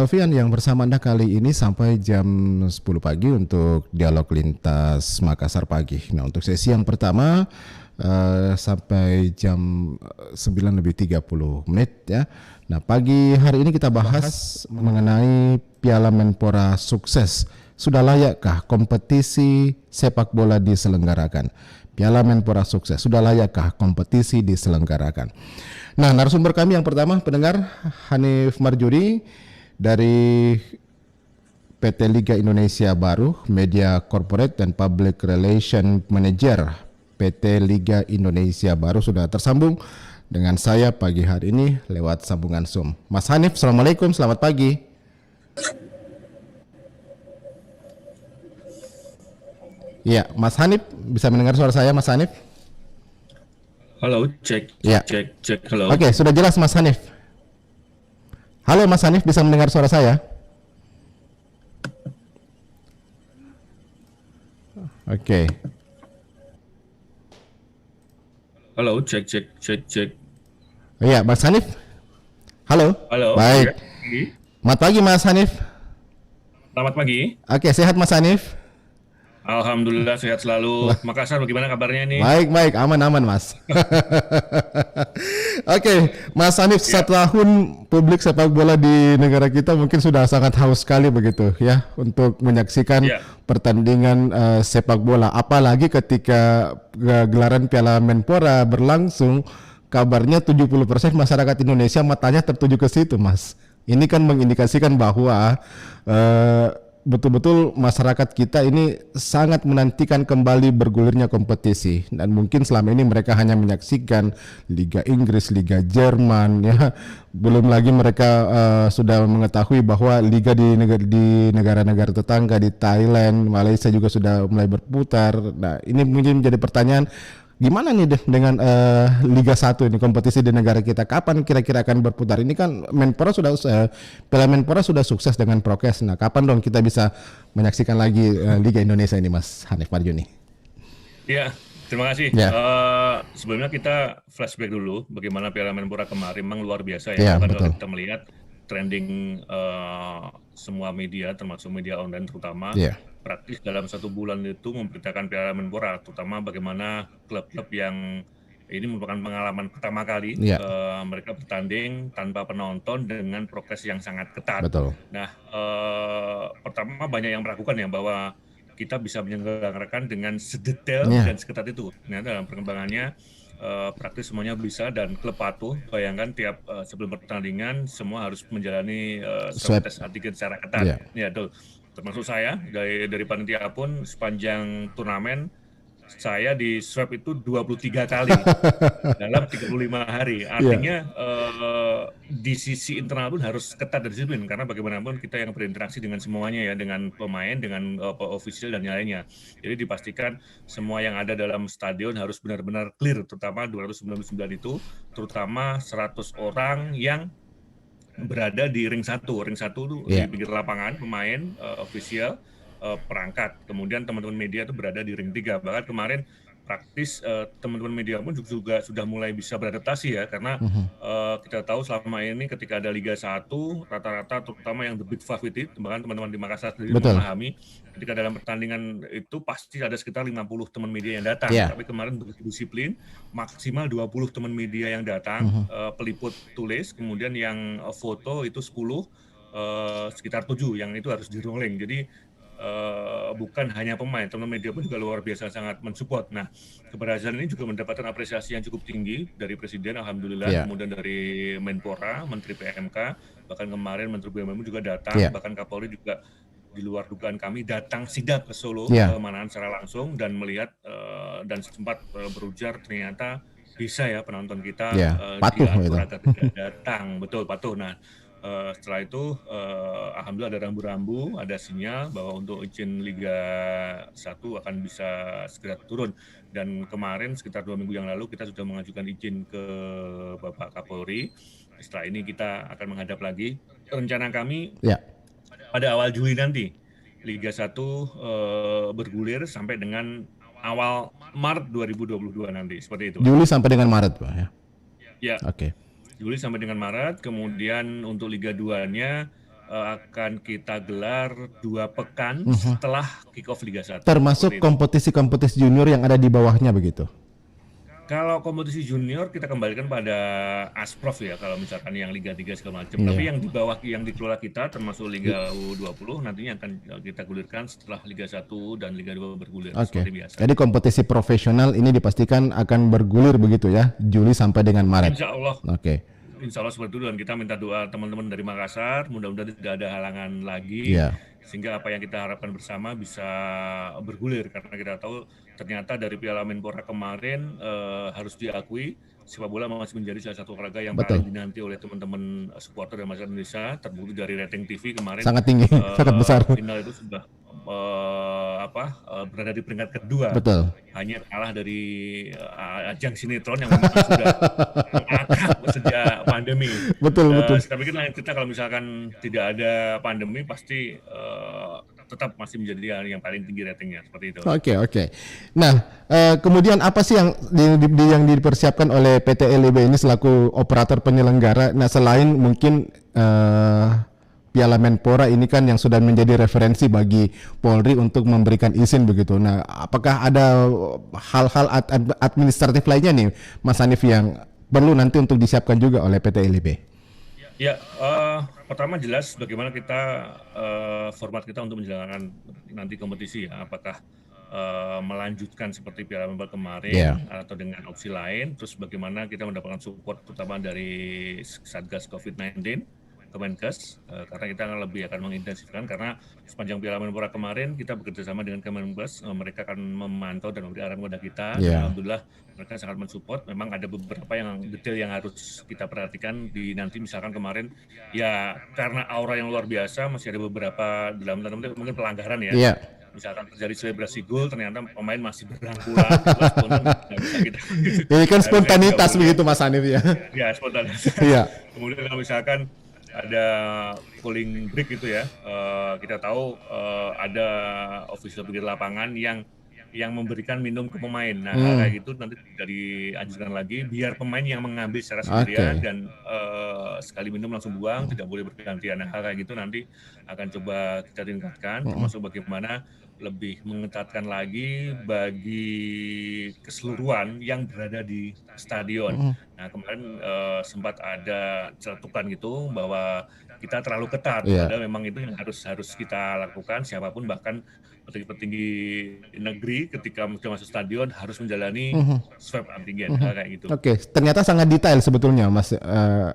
Sofian yang bersama Anda kali ini sampai jam 10 pagi untuk dialog lintas Makassar pagi. Nah, untuk sesi yang pertama sampai jam 9:30 ya. Nah, pagi hari ini kita bahas mengenai Piala Menpora sukses. Sudah layakkah kompetisi sepak bola diselenggarakan? Piala Menpora sukses. Sudah layakkah kompetisi diselenggarakan? Nah, narasumber kami yang pertama pendengar Hanif Marjuri dari PT Liga Indonesia Baru, Media Corporate dan Public Relation Manager PT Liga Indonesia Baru sudah tersambung dengan saya pagi hari ini lewat sambungan Zoom. Mas Hanif, Assalamualaikum, selamat pagi. Ya, Mas Hanif, bisa mendengar suara saya, Mas Hanif? Halo, cek, Ya. cek, halo. Oke, sudah jelas Mas Hanif. Halo Mas Hanif, bisa mendengar suara saya? Oke. Halo, cek. Iya, Mas Hanif. Halo. Halo. Baik. Ya. Selamat pagi Mas Hanif. Selamat pagi. Oke, sehat Mas Hanif? Alhamdulillah sehat selalu. Makassar bagaimana kabarnya nih? Baik, aman Mas. Oke, Mas Hanif, Ya. 1 tahun publik sepak bola di negara kita mungkin sudah sangat haus sekali begitu ya untuk menyaksikan Ya. pertandingan sepak bola. Apalagi ketika gelaran Piala Menpora berlangsung, kabarnya 70% masyarakat Indonesia matanya tertuju ke situ, Mas. Ini kan mengindikasikan bahwa betul-betul masyarakat kita ini sangat menantikan kembali bergulirnya kompetisi, dan mungkin selama ini mereka hanya menyaksikan Liga Inggris, Liga Jerman ya, belum lagi mereka sudah mengetahui bahwa liga di negara-negara tetangga di Thailand, Malaysia juga sudah mulai berputar. Nah, ini mungkin menjadi pertanyaan, gimana nih dengan Liga 1 ini, kompetisi di negara kita, kapan kira-kira akan berputar? Ini kan Menpora sudah Piala Menpora sudah sukses dengan prokes. Nah, kapan dong kita bisa menyaksikan lagi Liga Indonesia ini, Mas Hanif Marjuni? Ya, terima kasih. Ya. Sebelumnya kita flashback dulu bagaimana Piala Menpora kemarin, memang luar biasa Ya, ya. Kalau betul. kita melihat trending semua media, termasuk media online terutama, Ya. praktis dalam 1 bulan itu memberitakan Piala Menpora, terutama bagaimana klub-klub yang ini merupakan pengalaman pertama kali Ya. mereka bertanding tanpa penonton dengan prokes yang sangat ketat. Betul. Nah, pertama banyak yang meragukan ya bahwa kita bisa menyelenggarakan dengan sedetail Ya. dan seketat itu. Nah, dalam perkembangannya praktis semuanya bisa dan klub patuh. Bayangkan tiap sebelum pertandingan semua harus menjalani swab tes antigen secara ketat. Ya. Ya, betul. Termasuk saya dari panitia pun sepanjang turnamen saya di swab itu 23 kali dalam 35 hari. Artinya di sisi internal pun harus ketat dan disiplin, karena bagaimanapun kita yang berinteraksi dengan semuanya ya, dengan pemain, dengan ofisial dan lainnya. Jadi dipastikan semua yang ada dalam stadion harus benar-benar clear, terutama 299 itu, terutama 100 orang yang berada di ring 1 itu di pinggir lapangan, pemain, ofisial, perangkat. Kemudian teman-teman media itu berada di ring 3. Bahkan kemarin praktis teman-teman media pun juga sudah mulai bisa beradaptasi ya, karena kita tahu selama ini ketika ada Liga 1 rata-rata terutama yang the big five itu, bahkan teman-teman di Makassar sendiri memahami ketika dalam pertandingan itu pasti ada sekitar 50 teman media yang datang. Tapi kemarin berdisiplin maksimal 20 teman media yang datang, peliput tulis, kemudian yang foto itu 10, sekitar 7 yang itu harus di rolling. Jadi bukan hanya pemain, teman media pun juga luar biasa sangat mensupport. Nah, keberhasilan ini juga mendapatkan apresiasi yang cukup tinggi dari Presiden, alhamdulillah, kemudian dari Menpora, Menteri PMK, bahkan kemarin Menteri BUMN juga datang, bahkan Kapolri juga di luar dugaan kami datang sidak ke Solo, ke Manahan secara langsung dan melihat dan sempat berujar ternyata bisa ya penonton kita patuh diatur agar tidak datang, betul patuh. Nah, setelah itu alhamdulillah ada rambu-rambu, ada sinyal bahwa untuk izin Liga 1 akan bisa segera turun. Dan kemarin sekitar 2 minggu yang lalu kita sudah mengajukan izin ke Bapak Kapolri. Setelah ini kita akan menghadap lagi. Rencana kami pada awal Juli nanti Liga 1 bergulir sampai dengan awal Maret 2022 nanti, seperti itu. Juli sampai dengan Maret, Pak ya. Ya. Oke. Juli sampai dengan Maret, kemudian untuk Liga 2-nya akan kita gelar 2 pekan setelah kick-off Liga 1. Termasuk Seperti itu. kompetisi-kompetisi junior yang ada di bawahnya begitu. Kalau kompetisi junior kita kembalikan pada Asprof ya, kalau misalkan yang Liga 3 segala macam. Iya. Tapi yang di bawah yang dikelola kita termasuk Liga U20 nantinya akan kita gulirkan setelah Liga 1 dan Liga 2 bergulir Oke. seperti biasa. Jadi kompetisi profesional ini dipastikan akan bergulir begitu ya, Juli sampai dengan Maret. Insya Allah. Oke. Insya Allah seperti itu, dan kita minta doa teman-teman dari Makassar, mudah-mudahan tidak ada halangan lagi, Iya. sehingga apa yang kita harapkan bersama bisa bergulir, karena kita tahu ternyata dari Piala Menpora kemarin harus diakui sepak bola masih menjadi salah satu olahraga yang Betul. paling dinanti oleh teman-teman supporter dan masyarakat Indonesia, terbukti dari rating TV kemarin Sangat tinggi, sangat besar. final itu sudah berada di peringkat kedua. Betul. Hanya kalah dari ajang sinetron yang memang sudah akrab sejak pandemi. Betul. Saya pikir kita kalau misalkan tidak ada pandemi pasti tetap masih menjadi yang paling tinggi ratingnya seperti itu. Oke. Nah, kemudian apa sih yang yang dipersiapkan oleh PT LIB ini selaku operator penyelenggara? Nah, selain mungkin Piala Menpora ini kan yang sudah menjadi referensi bagi Polri untuk memberikan izin begitu. Nah, apakah ada hal-hal administratif lainnya nih, Mas Hanif, yang perlu nanti untuk disiapkan juga oleh PT LIB? Ya, pertama jelas bagaimana kita format kita untuk menjalankan nanti kompetisi ya, apakah melanjutkan seperti Piala Menpora kemarin atau dengan opsi lain, terus bagaimana kita mendapatkan support terutama dari Satgas COVID-19 Kemenkes, karena kita akan mengintensifkan, karena sepanjang Piala Menpora kemarin kita bekerjasama dengan Kemenkes, mereka akan memantau dan memberi arahan kepada kita. Alhamdulillah mereka sangat mensupport. Memang ada beberapa yang detail yang harus kita perhatikan di nanti, misalkan kemarin ya karena aura yang luar biasa masih ada beberapa dalam tanda kutip mungkin pelanggaran ya. Iya. Misalkan terjadi selebrasi gol, ternyata pemain masih berangkulan, Ini kan spontanitas begitu, Mas Hanif ya. Ya, spontanitas. Iya. Kemudian kalau misalkan ada cooling break gitu ya, kita tahu ada official di lapangan yang memberikan minum ke pemain. Nah, kayak gitu nanti tidak dianjurkan lagi, biar pemain yang mengambil secara sendirian dan sekali minum langsung buang, tidak boleh bergantian. Nah, kayak gitu nanti akan coba kita tingkatkan, termasuk bagaimana lebih mengetatkan lagi bagi keseluruhan yang berada di stadion. Nah, kemarin sempat ada celetukan gitu bahwa kita terlalu ketat, padahal memang itu yang harus kita lakukan, siapapun bahkan petinggi-petinggi negeri ketika sudah masuk stadion harus menjalani swab antigen kayak gitu. Oke, ternyata sangat detail sebetulnya, Mas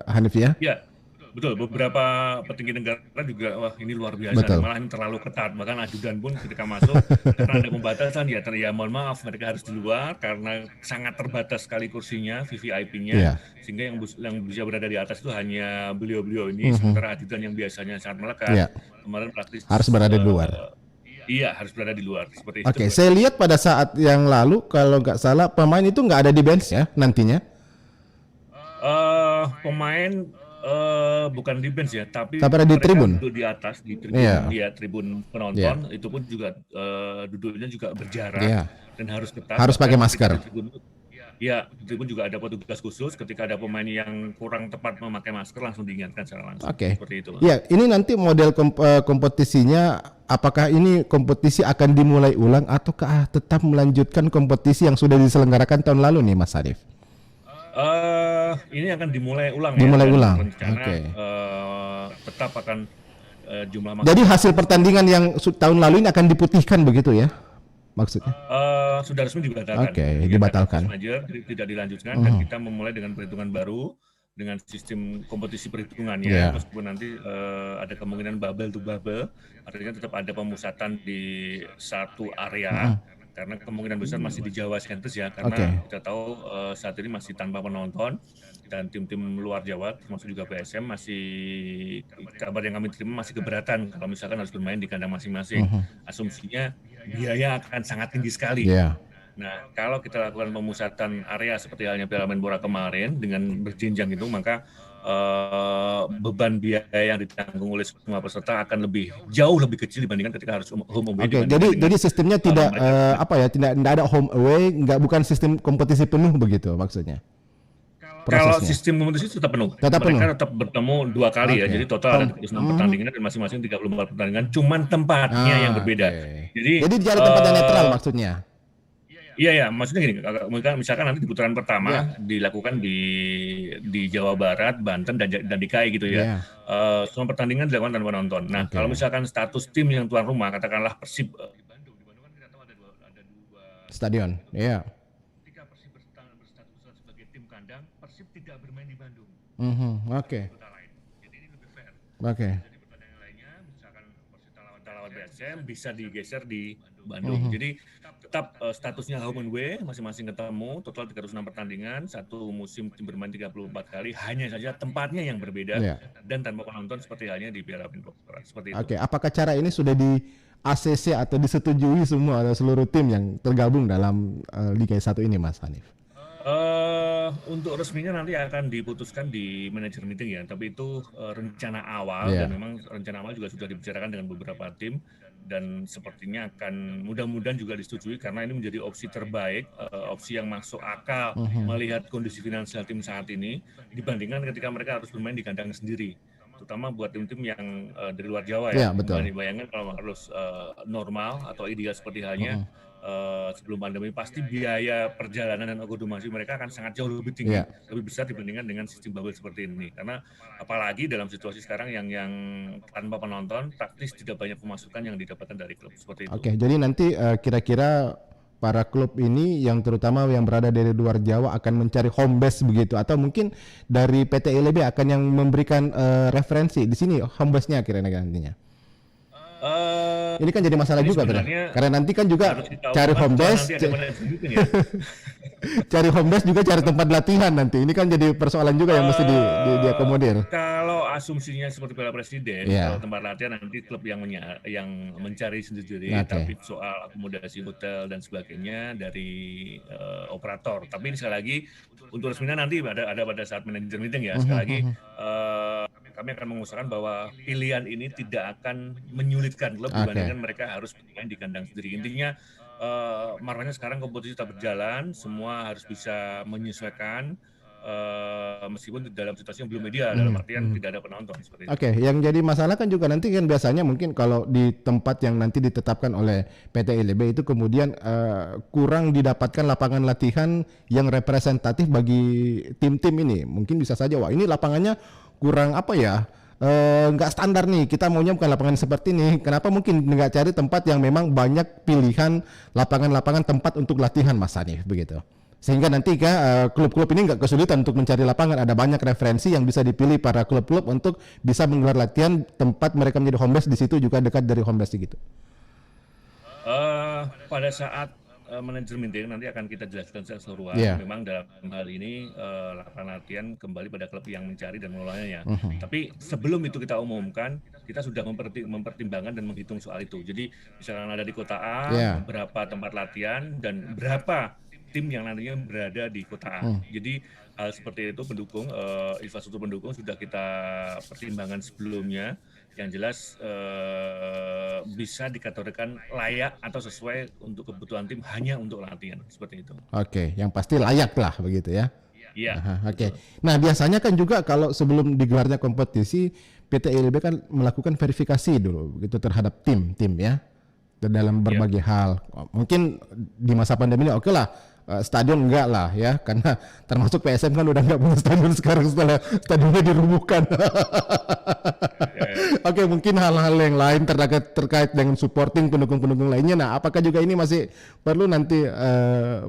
Hanif ya. Ya, betul. Beberapa petinggi negara juga, wah ini luar biasa, malah ini terlalu ketat. Bahkan ajudan pun ketika masuk karena ada pembatasan ya mohon maaf mereka harus di luar karena sangat terbatas sekali kursinya, VVIP-nya, sehingga yang bisa berada di atas itu hanya beliau-beliau ini, sementara ajudan yang biasanya sangat melekat kemarin praktis harus berada di luar. Iya, harus berada di luar seperti itu. Oke, saya lihat pada saat yang lalu kalau nggak salah pemain itu nggak ada di bench ya nantinya. Pemain bukan di bench ya, tapi ada di tribun. Duduk di atas di tribun, tribun penonton itu pun juga duduknya juga berjarak dan harus ketat. Harus pakai masker. Ya, itu pun juga ada petugas khusus ketika ada pemain yang kurang tepat memakai masker langsung diingatkan secara langsung. Seperti itu. Ya, ini nanti model kompetisinya, apakah ini kompetisi akan dimulai ulang ataukah tetap melanjutkan kompetisi yang sudah diselenggarakan tahun lalu nih, Mas Hanif? Ini akan dimulai ulang rencana tetap akan jumlah masker. Jadi hasil pertandingan yang tahun lalu ini akan diputihkan begitu ya? Maksudnya? Sudah resmi dibatalkan. Dibatalkan. Tidak dilanjutkan dan kita memulai dengan perhitungan baru dengan sistem kompetisi perhitungannya, meskipun nanti ada kemungkinan bubble to bubble, artinya tetap ada pemusatan di satu area. Karena kemungkinan besar masih di Jawa sentris ya, karena kita tahu saat ini masih tanpa penonton dan tim-tim luar Jawa termasuk juga PSM masih, kabar yang kami terima masih keberatan kalau misalkan harus bermain di kandang masing-masing. Asumsinya biaya akan sangat tinggi sekali. Nah, kalau kita lakukan pemusatan area seperti halnya Piala Menpora kemarin dengan berjenjang itu, maka beban biaya yang ditanggung oleh semua peserta akan jauh lebih kecil dibandingkan ketika harus home away. Jadi sistemnya tidak tidak ada home away, bukan sistem kompetisi penuh begitu maksudnya. Kalau prosesnya? sistem kompetisi tetap penuh. Tetap penuh. Mereka tetap bertemu 2 kali ya. Oke. Jadi total ada 36 pertandingan dan masing-masing 34 pertandingan. Cuman tempatnya yang Oke. berbeda. Jadi Jadi cari tempat yang netral maksudnya. iya ya, maksudnya gini, misalkan nanti di putaran pertama Ya. dilakukan di Jawa Barat, Banten dan DKI gitu ya. Ya. Semua pertandingan dilakukan tanpa penonton. Nah, Oke. kalau misalkan status tim yang tuan rumah, katakanlah Persib di Bandung kan kita tahu ada dua Stadion. Iya. ketika Persib berstatus sebagai tim kandang, Persib tidak bermain di Bandung. Oke. Kota lain. Jadi ini lebih fair. Oke. Jadi pertandingan lainnya, misalkan Persib lawan BSM bisa digeser di Bandung. Jadi tetap statusnya home and away, masing-masing ketemu, total 306 pertandingan, satu musim tim bermain 34 kali, hanya saja tempatnya yang berbeda Iya. dan tanpa penonton seperti halnya di Piala Menpora. Seperti itu. Oke, apakah cara ini sudah di ACC atau disetujui semua oleh seluruh tim yang tergabung dalam Liga 1 ini, Mas Hanif? Untuk resminya nanti akan diputuskan di manajer meeting ya, tapi itu rencana awal Iya. dan memang rencana awal juga sudah dibicarakan dengan beberapa tim dan sepertinya akan mudah-mudahan juga disetujui karena ini menjadi opsi terbaik, opsi yang masuk akal melihat kondisi finansial tim saat ini dibandingkan ketika mereka harus bermain di kandang sendiri, terutama buat tim-tim yang dari luar Jawa Iya, ya. betul. Bayangkan kalau harus normal atau ideal seperti halnya sebelum pandemi, pasti biaya perjalanan dan akomodasi mereka akan sangat jauh lebih tinggi, Iya. lebih besar dibandingkan dengan sistem bubble seperti ini. Karena apalagi dalam situasi sekarang yang tanpa penonton, praktis tidak banyak pemasukan yang didapatkan dari klub seperti itu. Oke, jadi nanti kira-kira para klub ini yang terutama yang berada dari luar Jawa akan mencari home base begitu, atau mungkin dari PT LB akan yang memberikan referensi di sini home base-nya kira-kira nantinya. Ini kan jadi masalah Ini juga sebenarnya karena nanti kan juga harus kita cari umumkan home setelah base, nanti ada manajer meeting ya. cari home base juga cari tempat latihan nanti. Ini kan jadi persoalan juga yang mesti diakomodir. Kalau asumsinya seperti Piala Presiden, Iya. kalau tempat latihan nanti klub yang mencari sendiri, Oke. tapi soal akomodasi hotel dan sebagainya dari operator. Tapi sekali lagi untuk resminya nanti ada pada saat manajer meeting ya. Sekali lagi kami akan mengusahakan bahwa pilihan ini tidak akan menyulitkan klub dibandingkan mereka harus bermain di kandang sendiri. Intinya makanya sekarang kompetisi tetap berjalan, semua harus bisa menyesuaikan meskipun dalam situasi yang belum ideal, dalam artian tidak ada penonton seperti itu. Oke, yang jadi masalah kan juga nanti kan biasanya mungkin kalau di tempat yang nanti ditetapkan oleh PT LB itu kemudian kurang didapatkan lapangan latihan yang representatif bagi tim-tim ini. Mungkin bisa saja, wah ini lapangannya kurang apa ya, nggak standar nih, kita maunya bukan lapangan seperti ini. Kenapa mungkin nggak cari tempat yang memang banyak pilihan lapangan-lapangan tempat untuk latihan, Mas Hanif, begitu? Sehingga nanti klub-klub ini nggak kesulitan untuk mencari lapangan, ada banyak referensi yang bisa dipilih para klub-klub untuk bisa menggelar latihan, tempat mereka menjadi home base di situ juga dekat dari home base gitu. Pada saat manajer meeting nanti akan kita jelaskan secara keseluruhan. Yeah. Memang dalam hal ini lapangan latihan kembali pada klub yang mencari dan mengelolanya. Tapi sebelum itu kita umumkan, kita sudah mempertimbangkan dan menghitung soal itu. Jadi misalkan ada di kota A, berapa tempat latihan dan berapa tim yang nantinya berada di kota A. Jadi hal seperti itu pendukung, infrastruktur pendukung sudah kita pertimbangkan sebelumnya. Yang jelas bisa dikategorikan layak atau sesuai untuk kebutuhan tim hanya untuk latihan seperti itu. Oke, yang pasti layak lah begitu ya. Iya. Oke. Nah biasanya kan juga kalau sebelum digelarnya kompetisi PT LB kan melakukan verifikasi dulu begitu terhadap tim ya dalam berbagai hal. Mungkin di masa pandemi ini oke lah. Stadion enggak lah ya, karena termasuk PSM kan udah enggak punya stadion sekarang setelah stadionnya dirubuhkan. Oke, mungkin hal-hal yang lain terkait dengan supporting pendukung-pendukung lainnya. Nah, apakah juga ini masih perlu nanti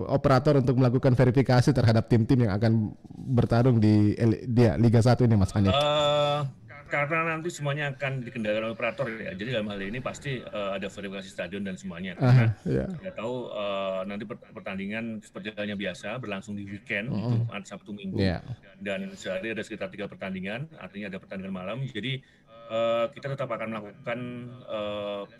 operator untuk melakukan verifikasi terhadap tim-tim yang akan bertarung di Liga 1 ini, Mas Hanif? Karena nanti semuanya akan dikendalikan oleh operator ya. Jadi dalam hal ini pasti ada verifikasi stadion dan semuanya. Karena kita tahu nanti pertandingan seperti halnya biasa berlangsung di weekend, Jumat, Sabtu, Minggu. Dan sehari ada sekitar 3 pertandingan, artinya ada pertandingan malam. Jadi kita tetap akan melakukan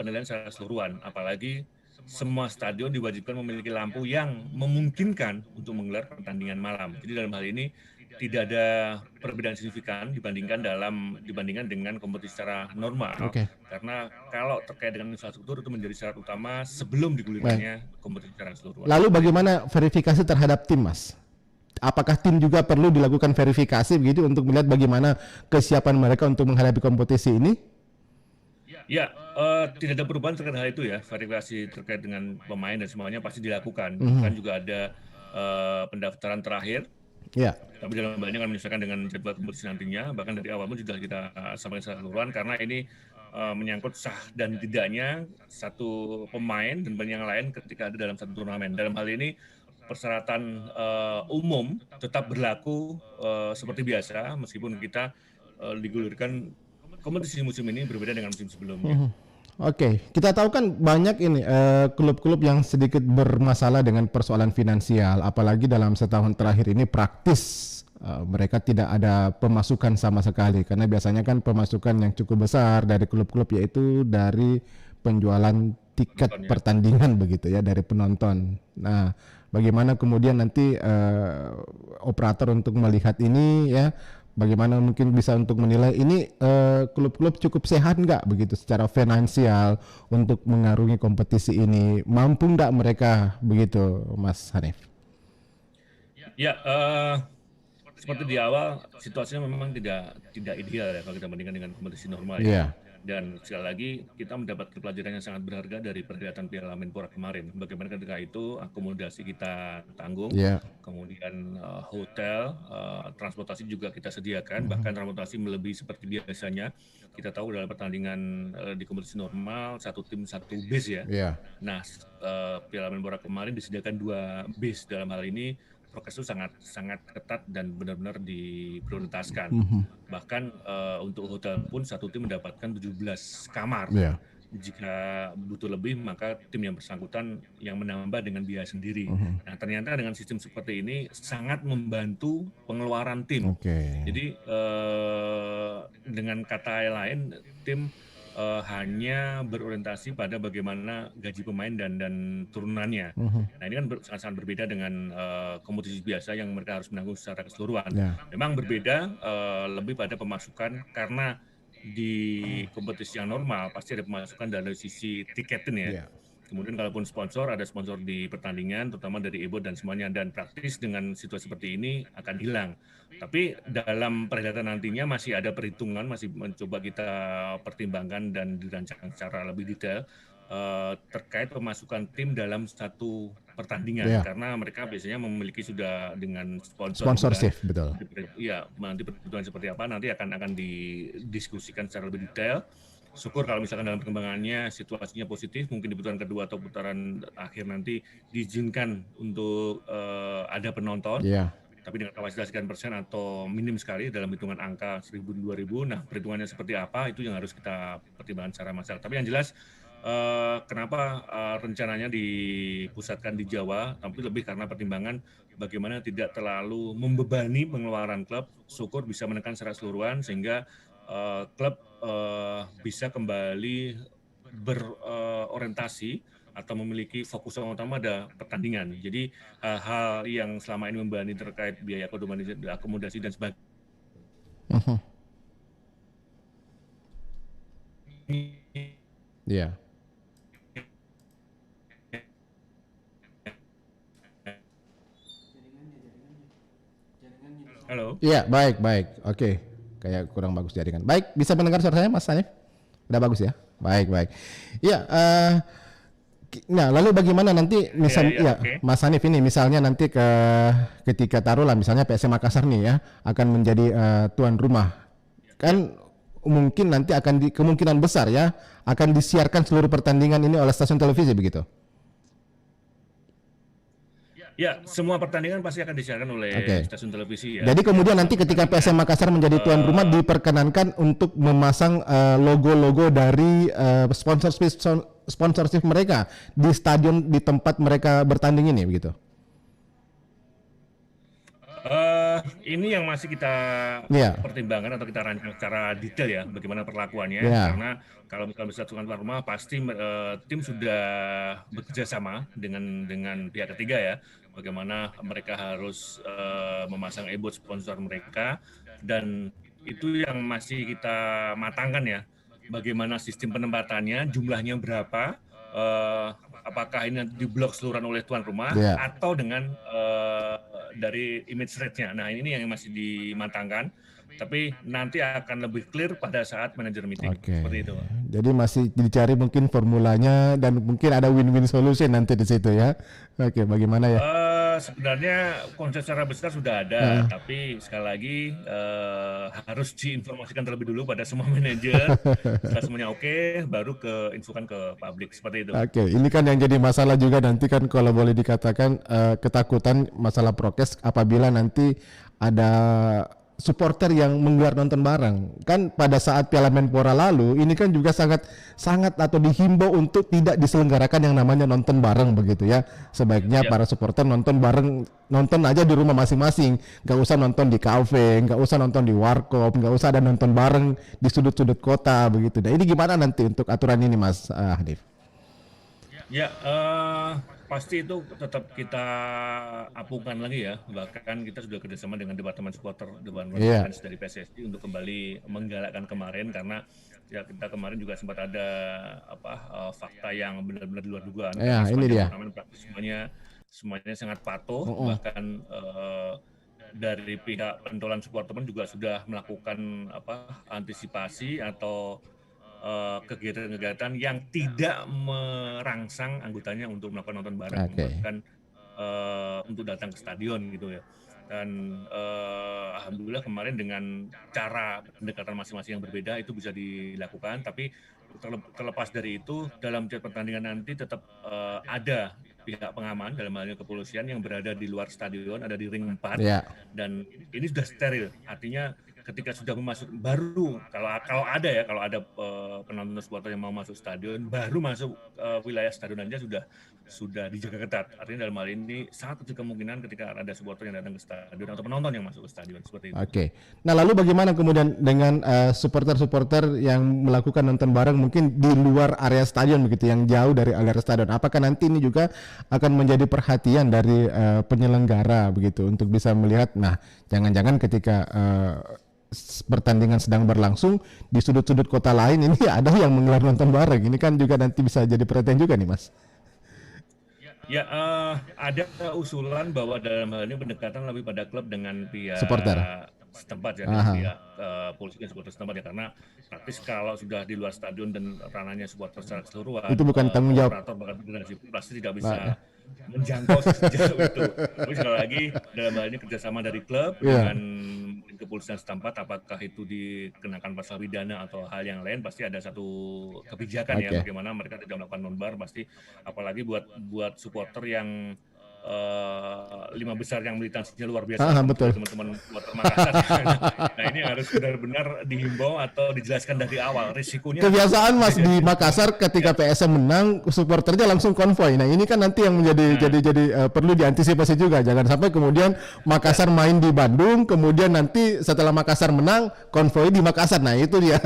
penilaian secara keseluruhan. Apalagi semua stadion diwajibkan memiliki lampu yang memungkinkan untuk menggelar pertandingan malam. Jadi dalam hal ini tidak ada perbedaan signifikan dibandingkan dengan kompetisi secara normal. Karena kalau terkait dengan infrastruktur itu menjadi syarat utama sebelum digulirkannya kompetisi secara keseluruhan. Lalu bagaimana verifikasi terhadap tim, Mas? apakah tim juga perlu dilakukan verifikasi begitu untuk melihat bagaimana kesiapan mereka untuk menghadapi kompetisi ini? Ya, tidak ada perubahan terkait hal itu ya. Verifikasi terkait dengan pemain dan semuanya pasti dilakukan. Bahkan juga ada pendaftaran terakhir. Ya. Tapi dalam hal ini akan menyesuaikan dengan jadwal kompetisi nantinya. Bahkan dari awal pun sudah kita sampaikan secara keseluruhan karena ini menyangkut sah dan tidaknya satu pemain dan yang lain ketika ada dalam satu turnamen. Dalam hal ini persyaratan umum tetap berlaku seperti biasa meskipun kita digulirkan kompetisi musim ini berbeda dengan musim sebelumnya. Oke, kita tahu kan banyak ini klub-klub yang sedikit bermasalah dengan persoalan finansial, apalagi dalam setahun terakhir ini praktis mereka tidak ada pemasukan sama sekali karena biasanya kan pemasukan yang cukup besar dari klub-klub yaitu dari penjualan tiket pertandingan begitu ya dari penonton. Nah, bagaimana kemudian nanti operator untuk melihat ini ya? Bagaimana mungkin bisa untuk menilai ini klub-klub cukup sehat nggak begitu secara finansial untuk mengarungi kompetisi ini, mampu nggak mereka begitu, Mas Hanif? Ya, seperti di awal situasinya memang tidak ideal ya kalau kita bandingkan dengan kompetisi normal ya. Iya. Dan sekali lagi kita mendapat pelajaran yang sangat berharga dari perhelatan Piala Menpora kemarin. Bagaimana ketika itu akomodasi kita tanggung, Iya. kemudian hotel, transportasi juga kita sediakan, bahkan transportasi melebihi seperti biasanya. Kita tahu dalam pertandingan di kompetisi normal satu tim satu bis ya. Iya. Nah, Piala Menpora kemarin disediakan 2 bis. Dalam hal ini prokes itu sangat ketat dan benar-benar diprioritaskan. Bahkan untuk hotel pun satu tim mendapatkan 17 kamar. Iya. Jika butuh lebih maka tim yang bersangkutan yang menambah dengan biaya sendiri. Nah, ternyata dengan sistem seperti ini sangat membantu pengeluaran tim. Oke. Jadi dengan kata lain tim hanya berorientasi pada bagaimana gaji pemain dan turunannya. Nah, ini kan sangat-sangat berbeda dengan kompetisi biasa yang mereka harus menanggung secara keseluruhan. Ya. Memang berbeda lebih pada pemasukan karena di kompetisi yang normal pasti ada pemasukan dari sisi tiketin ya. Iya. Kemudian kalaupun sponsor, ada sponsor di pertandingan, terutama dari EBO dan semuanya. Dan praktis dengan situasi seperti ini akan hilang. Tapi dalam perhelatan nantinya masih ada perhitungan, masih mencoba kita pertimbangkan dan dirancang secara lebih detail terkait pemasukan tim dalam satu pertandingan. Iya. Karena mereka biasanya memiliki sudah dengan sponsor. Sponsorship, betul. Iya, nanti perhitungan seperti apa nanti akan didiskusikan secara lebih detail. Syukur kalau misalkan dalam perkembangannya situasinya positif, mungkin di putaran kedua atau putaran akhir nanti diizinkan untuk ada penonton. Iya. Tapi dengan kapasitas sekian persen atau minim sekali dalam hitungan angka 1.000-2.000. Nah, perhitungannya seperti apa itu yang harus kita pertimbangkan secara massal. Tapi yang jelas kenapa rencananya dipusatkan di Jawa, tapi lebih karena pertimbangan bagaimana tidak terlalu membebani pengeluaran klub. Syukur bisa menekan secara keseluruhan sehingga klub bisa kembali berorientasi atau memiliki fokus yang utama pada pertandingan. Jadi hal-hal yang selama ini membebani terkait biaya akomodasi dan sebagainya. Iya. Halo. Iya, baik. Oke. Kayak kurang bagus jaringan. Baik, bisa mendengar suara saya, Mas Hanif? Udah bagus ya? Baik. Iya, nah lalu bagaimana nanti misalnya okay. Mas Hanif ini misalnya nanti ketika taruhlah misalnya PSM Makassar nih ya akan menjadi tuan rumah. Kan mungkin nanti kemungkinan besar ya akan disiarkan seluruh pertandingan ini oleh stasiun televisi begitu. Ya, semua pertandingan pasti akan disiarkan oleh stasiun televisi ya. Jadi kemudian nanti ketika PSM Makassar menjadi tuan rumah diperkenankan untuk memasang logo-logo dari sponsorship mereka di stadion di tempat mereka bertanding ini begitu. Ini yang masih kita pertimbangkan atau kita rancang secara detail ya bagaimana perlakuannya karena kalau misalnya bisa tuan rumah pasti tim sudah bekerja sama dengan pihak ketiga ya bagaimana mereka harus memasang e-board sponsor mereka dan itu yang masih kita matangkan ya bagaimana sistem penempatannya jumlahnya berapa apakah ini diblok seluruhan oleh tuan rumah atau dengan dari image rate-nya. Nah, ini yang masih dimatangkan, tapi nanti akan lebih clear pada saat manager meeting. Oke. Seperti itu. Jadi masih dicari mungkin formulanya dan mungkin ada win-win solution nanti di situ ya. Oke, bagaimana ya? Sebenarnya konsep secara besar sudah ada, tapi sekali lagi harus diinformasikan terlebih dulu pada semua manajer. Setelah semuanya oke, baru infokan ke publik seperti itu. Oke, ini kan yang jadi masalah juga nanti kan kalau boleh dikatakan ketakutan masalah prokes apabila nanti ada supporter yang menggelar nonton bareng. Kan pada saat Piala Menpora lalu ini kan juga sangat atau dihimbau untuk tidak diselenggarakan yang namanya nonton bareng begitu ya. Sebaiknya para supporter nonton bareng, nonton aja di rumah masing-masing, nggak usah nonton di kafe, nggak usah nonton di warkop, nggak usah ada nonton bareng di sudut-sudut kota begitu. Nah ini gimana nanti untuk aturan ini Mas Hanif? Ya, pasti itu tetap kita apungkan lagi ya. Bahkan kita sudah kerjasama dengan Departemen Supporter, Departemen Fans dari PSSI untuk kembali menggalakkan kemarin, karena ya kita kemarin juga sempat ada fakta yang benar-benar di luar dugaan. Ya, ini dia. Praktis semuanya sangat patuh, bahkan dari pihak pentolan supporter pun juga sudah melakukan antisipasi atau kegiatan-kegiatan yang tidak merangsang anggotanya untuk melakukan nonton bareng, bahkan untuk datang ke stadion gitu ya. Dan alhamdulillah kemarin dengan cara pendekatan masing-masing yang berbeda itu bisa dilakukan, tapi terlepas dari itu dalam tiap pertandingan nanti tetap ada pihak pengaman, dalam hal ini kepolisian yang berada di luar stadion, ada di ring 4 dan ini sudah steril, artinya ketika sudah baru kalau ada penonton supporter yang mau masuk stadion, baru masuk wilayah stadion aja sudah dijaga ketat. Artinya dalam hal ini sangat kecil kemungkinan ketika ada supporter yang datang ke stadion atau penonton yang masuk ke stadion seperti itu. Oke. Nah lalu bagaimana kemudian dengan supporter-supporter yang melakukan nonton bareng mungkin di luar area stadion begitu, yang jauh dari area stadion? Apakah nanti ini juga akan menjadi perhatian dari penyelenggara begitu untuk bisa melihat, nah jangan-jangan ketika pertandingan sedang berlangsung di sudut-sudut kota lain ini ada yang menggelar nonton bareng, ini kan juga nanti bisa jadi perhatian juga nih Mas. Ya, ada usulan bahwa dalam hal ini pendekatan lebih pada klub dengan pihak supporter setempat ya, dengan pihak polisi dan supporter setempat ya, karena praktis kalau sudah di luar stadion dan ranahnya supporter secara keseluruhan, itu bukan tanggung jawab operator bahkan federasi pasti tidak bisa menjangkau sejauh itu. Tapi sekali lagi dalam hal ini kerjasama dari klub dengan kepolisian setempat, apakah itu dikenakan pasal pidana atau hal yang lain, pasti ada satu kebijakan ya bagaimana mereka tidak melakukan nonbar, pasti apalagi buat supporter yang 5 besar yang militansinya luar biasa, betul. Teman-teman supporter Makassar. Nah ini harus benar-benar dihimbau atau dijelaskan dari awal risikonya. Kebiasaan Mas di Makassar ketika PSM menang supporternya langsung konvoy. Nah ini kan nanti yang jadi perlu diantisipasi juga, jangan sampai kemudian Makassar main di Bandung, kemudian nanti setelah Makassar menang konvoy di Makassar. Nah itu dia.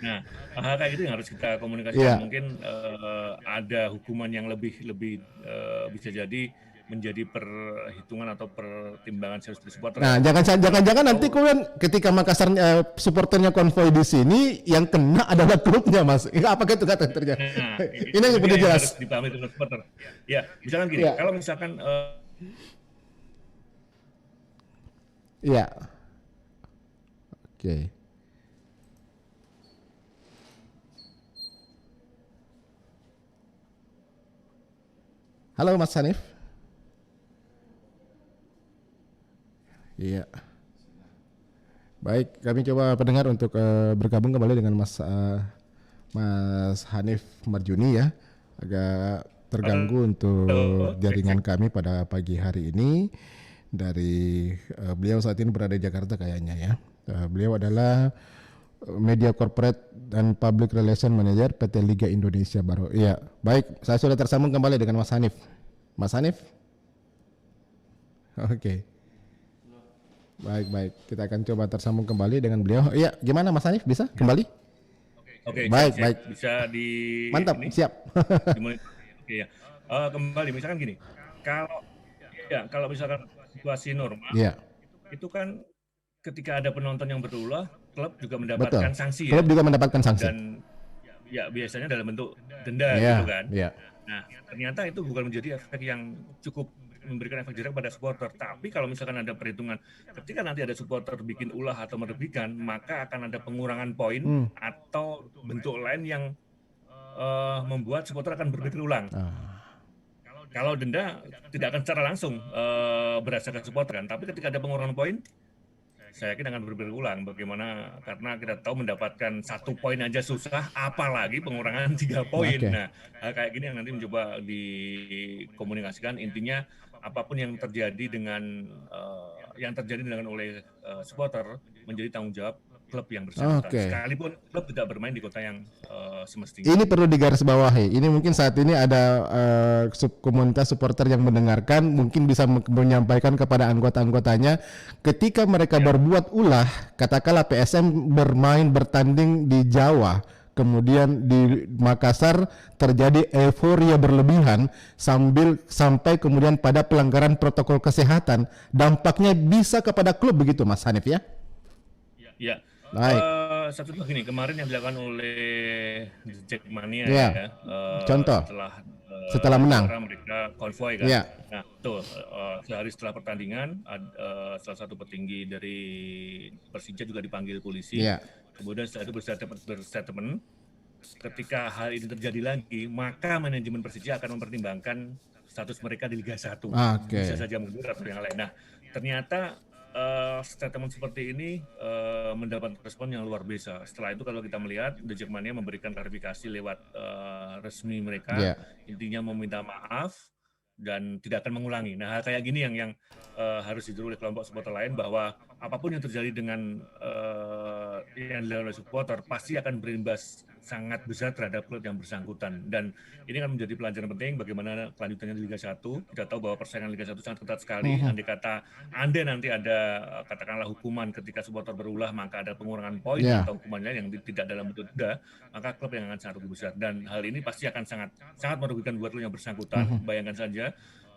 Nah hal kayak gitu yang harus kita komunikasikan. Mungkin ada hukuman yang lebih bisa jadi menjadi perhitungan atau pertimbangan serius dari supporter. Nah, jangan-jangan nanti kemudian ketika Makassar supporternya konvoy di sini yang kena adalah klubnya, Mas. Apakah itu kata terjadi? Nah, ini yang perlu jelas. Harus dipahami dengan supporter. Ya, misalkan gini, kalau misalkan Iya. Oke. Halo Mas Hanif. Iya. Baik, kami coba pendengar untuk bergabung kembali dengan Mas Hanif Marjuni ya. Agak terganggu untuk jaringan kami pada pagi hari ini. Dari beliau saat ini berada di Jakarta kayaknya ya. Beliau adalah Media Corporate dan Public Relation Manager PT Liga Indonesia Baru. Iya, baik. Saya sudah tersambung kembali dengan Mas Hanif. Mas Hanif? Oke. Baik. Kita akan coba tersambung kembali dengan beliau. Iya, gimana Mas Hanif? Bisa kembali? Oke, baik. Bisa Mantap, siap. Oke ya. Kembali misalkan gini. Kalau misalkan situasi normal, itu kan ketika ada penonton yang berulah, klub juga mendapatkan sanksi. Klub juga mendapatkan sanksi. Dan ya biasanya dalam bentuk denda gitu kan. Iya. Nah, ternyata itu bukan menjadi efek yang cukup memberikan efek jerah pada supporter. Tapi kalau misalkan ada perhitungan, ketika nanti ada supporter bikin ulah atau merugikan, maka akan ada pengurangan poin atau bentuk lain yang membuat supporter akan berpikir ulang. Kalau denda tidak akan secara langsung berdasarkan supporter kan, tapi ketika ada pengurangan poin, saya yakin akan berpikir ulang. Bagaimana? Karena kita tahu mendapatkan 1 poin aja susah, apalagi pengurangan 3 poin. Oke. Nah, kayak gini yang nanti mencoba dikomunikasikan. Intinya apapun yang terjadi dengan oleh supporter menjadi tanggung jawab klub yang bersangkutan. Oke. Sekalipun klub tidak bermain di kota yang semestinya. Ini perlu digarisbawahi. Ini mungkin saat ini ada komunitas supporter yang mendengarkan, mungkin bisa menyampaikan kepada anggota-anggotanya, ketika mereka berbuat ulah, katakanlah PSM bertanding di Jawa, kemudian di Makassar terjadi euforia berlebihan sampai kemudian pada pelanggaran protokol kesehatan, dampaknya bisa kepada klub, begitu Mas Hanif ya? Ya. Baik. Satu lagi nih, kemarin yang dilakukan oleh Jackmania Ya. Contoh. Setelah menang. Mereka konvoy kan. Ya. Nah, tuh sehari setelah pertandingan, salah satu petinggi dari Persija juga dipanggil polisi. Ya. Kemudian setelah itu berstatement, ketika hal ini terjadi lagi, maka manajemen Persija akan mempertimbangkan status mereka di Liga 1. Oke. Bisa saja mundur atau yang lain. Nah, ternyata statement seperti ini mendapat respon yang luar biasa. Setelah itu kalau kita melihat, The Jackmania memberikan klarifikasi lewat resmi mereka, intinya meminta maaf dan tidak akan mengulangi. Nah, kayak gini yang harus ditiru oleh kelompok supporter lain, bahwa apapun yang terjadi dengan yang dilakukan oleh supporter pasti akan berimbas sangat besar terhadap klub yang bersangkutan. Dan ini akan menjadi pelajaran penting bagaimana kelanjutannya di Liga 1. Kita tahu bahwa persaingan Liga 1 sangat ketat sekali. Andai nanti ada katakanlah hukuman ketika supporter berulah, maka ada pengurangan poin atau hukuman lain yang tidak dalam bentuk denda, maka klub yang akan sangat rugi besar. Dan hal ini pasti akan sangat merugikan buat klub yang bersangkutan. Bayangkan saja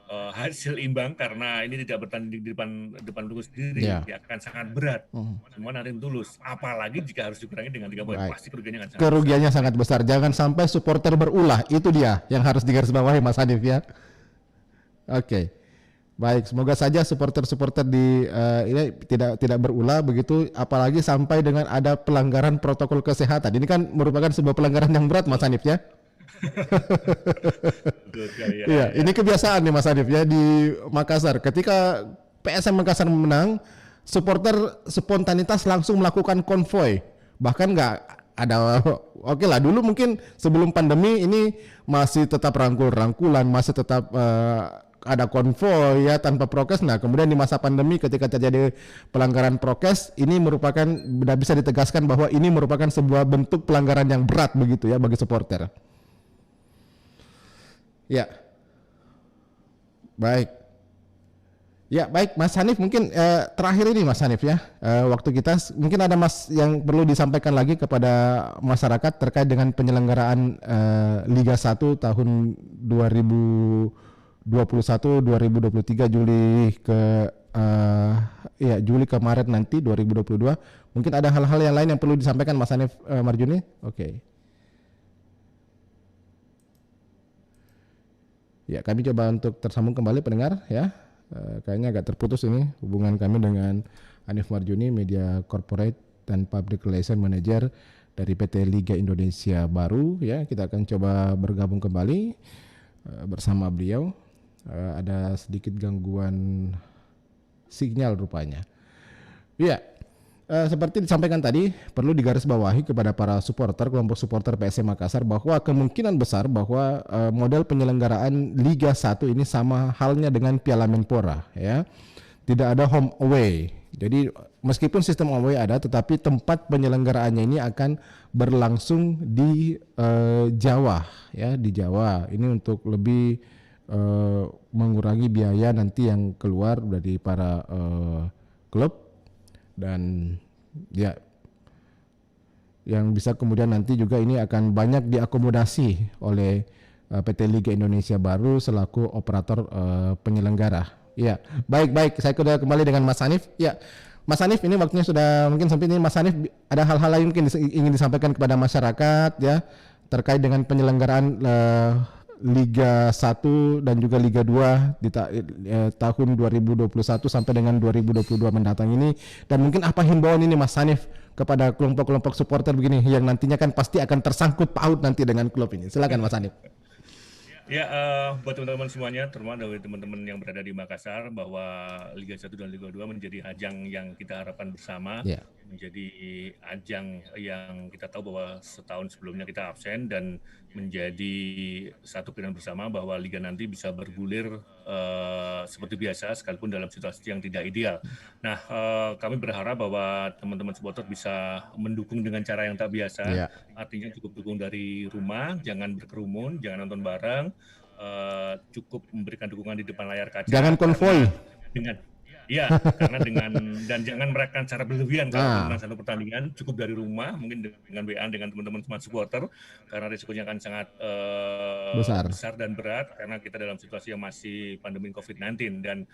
hasil imbang, karena ini tidak bertanding di depan Tulus sendiri, akan sangat berat. Semua nanti Tulus, apalagi jika harus dikurangi dengan 3 poin, pasti kerugiannya sangat besar. Jangan sampai supporter berulah, itu dia yang harus digarisbawahi Mas Hanif ya. Oke. Baik, semoga saja supporter-supporter ini tidak berulah begitu, apalagi sampai dengan ada pelanggaran protokol kesehatan. Ini kan merupakan sebuah pelanggaran yang berat Mas Hanif ya. Iya, ini kebiasaan nih Mas Hanif ya di Makassar. Ketika PSM Makassar menang, supporter spontanitas langsung melakukan konvoy. Bahkan nggak ada, oke lah, dulu mungkin sebelum pandemi ini masih tetap rangkul-rangkulan, masih tetap ada konvoy ya tanpa prokes. Nah, kemudian di masa pandemi ketika terjadi pelanggaran prokes, ini merupakan, sudah bisa ditegaskan bahwa ini merupakan sebuah bentuk pelanggaran yang berat begitu ya bagi supporter. Ya, baik. Ya, baik Mas Hanif, mungkin terakhir ini Mas Hanif ya, waktu kita mungkin ada Mas yang perlu disampaikan lagi kepada masyarakat terkait dengan penyelenggaraan Liga 1 tahun 2021-2023 Juli ke Maret nanti 2022. Mungkin ada hal-hal yang lain yang perlu disampaikan Mas Hanif Marjuni? Oke. Ya, kami coba untuk tersambung kembali pendengar ya. Kayaknya agak terputus ini hubungan kami dengan Hanif Marjuni, Media Corporate dan Public Relation Manager dari PT Liga Indonesia Baru ya. Kita akan coba bergabung kembali bersama beliau. Ada sedikit gangguan sinyal rupanya. Ya. Seperti disampaikan tadi, perlu digarisbawahi kepada para supporter, kelompok supporter PSM Makassar, bahwa kemungkinan besar bahwa model penyelenggaraan Liga 1 ini sama halnya dengan Piala Menpora ya. Tidak ada home away. Jadi meskipun sistem home away ada, tetapi tempat penyelenggaraannya ini akan berlangsung di Jawa ya, di Jawa. Ini untuk lebih mengurangi biaya nanti yang keluar dari para klub. Dan ya, yang bisa kemudian nanti juga ini akan banyak diakomodasi oleh PT Liga Indonesia Baru selaku operator penyelenggara. Ya, baik. Saya sudah kembali dengan Mas Hanif. Ya, Mas Hanif, ini waktunya sudah mungkin sampai ini. Mas Hanif, ada hal-hal lain mungkin ingin disampaikan kepada masyarakat ya terkait dengan penyelenggaraan Liga 1 dan juga Liga 2 di tahun 2021 sampai dengan 2022 mendatang ini, dan mungkin apa himbauan ini Mas Hanif kepada kelompok-kelompok supporter begini yang nantinya kan pasti akan tersangkut paut nanti dengan klub ini. Silakan Mas Hanif. Ya, buat teman-teman semuanya, terutama dari teman-teman yang berada di Makassar, bahwa Liga 1 dan Liga 2 menjadi ajang yang kita harapkan bersama, menjadi ajang yang kita tahu bahwa setahun sebelumnya kita absen, dan menjadi satu pilihan bersama bahwa Liga nanti bisa bergulir seperti biasa, sekalipun dalam situasi yang tidak ideal. Nah, kami berharap bahwa teman-teman supporter bisa mendukung dengan cara yang tak biasa, artinya cukup dukung dari rumah, jangan berkerumun, jangan nonton bareng, cukup memberikan dukungan di depan layar kaca. Jangan konvoy. Karena dan jangan merayakan secara berlebihan kalau menang satu pertandingan, cukup dari rumah, mungkin dengan WA dengan teman-teman semua supporter, karena risikonya akan sangat besar dan berat karena kita dalam situasi yang masih pandemi COVID-19. Dan